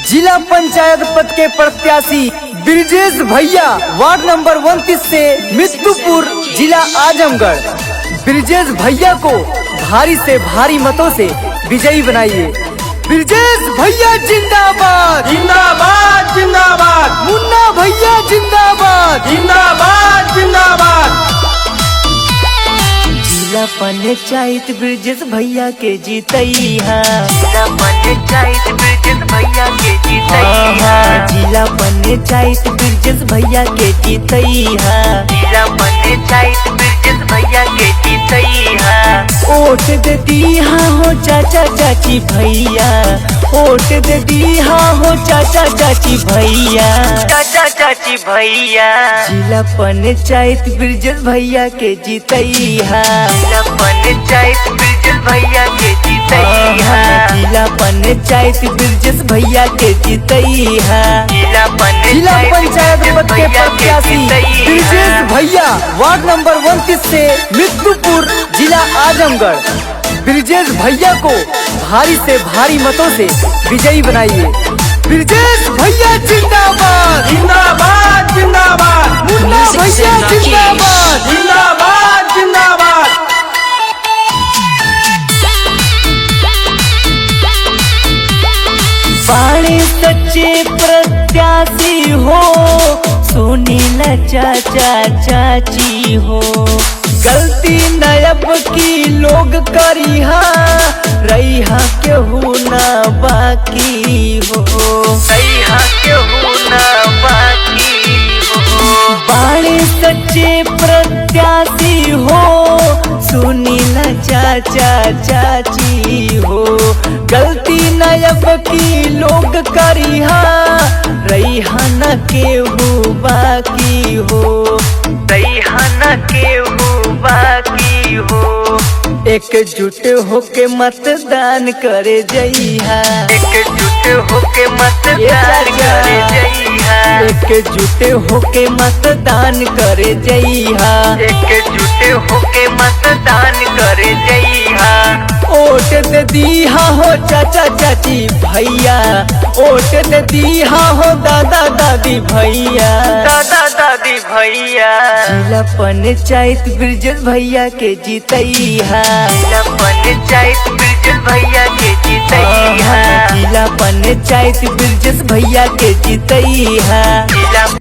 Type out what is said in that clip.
जिला पंचायत पद के प्रत्याशी ब्रिजेश भैया वार्ड नंबर 29 से मित्तुपुर जिला आजमगढ़। ब्रिजेश भैया को भारी से भारी मतों से विजयी बनाइए। ब्रिजेश भैया जिंदाबाद जिंदाबाद जिंदाबाद मुन्ना भैया जिंदाबाद जिंदाबाद जिंदाबाद। जिला पंचायत ब्रिजेश भैया के जीतैया। जिला पंचायत ब्रिजेश भैया के जीतैया। जिला पंचायत ब्रिजेश भैया के जीतैया। जिला पंचायत ब्रिजेश भैया के जीतैया। वोट दे दिया हो चाचा चाची भैया, वोट दे दिया हो चाचा चाची भैया। चाचा चाची भैया। जिला पंचायत ब्रिजेश भैया के जीतैया। जिला पंचायत ब्रिजेश भैया के जीतैया। जिला पंचायत ब्रिजेश भैया के जीतैया। जिला पंचायत पद के प्रत्याशी ब्रिजेश भैया वार्ड नंबर 29 से मित्तुपुर जिला आजमगढ़। ब्रिजेश भैया को भारी से भारी मतों से विजयी बनाइए। ब्रिजेश भैया जिंदाबाद जिंदाबाद जिंदाबाद मुन्ना भैया जिंदाबाद जिंदाबाद जिंदाबाद। बाणे सच्चे प्रत्याशी हो, सुनील चाचा चाची हो। गलती नयब की लोग करिहा, रहिहा केहू ना बाकी हो। सैहा केहू ना बाकी हो। बाणे सच्चे प्रत्याशी हो, सुनील चाचा चाची हो। गलती नयब की लोग करिहा, रहिहा न केहू बाकी हो। सैहा न केहू बाकी हो। एकजुट होके मतदान करे जइहा। एकजुट होके मतदान करे जइहा। एकजुट होके मतदान करे जइहा। एकजुट होके मतदान करे जइहा। वोट दे दिया हो चाचा चाची भैया, वोट दे दिया हो दादा दादी भैया। दादा दादी भैया। जिला पंचायत ब्रिजेश भैया के जीतैया। जिला पंचायत ब्रिजेश भैया के जीतैया। जिला पंचायत ब्रिजेश भैया के जीतैया। जिला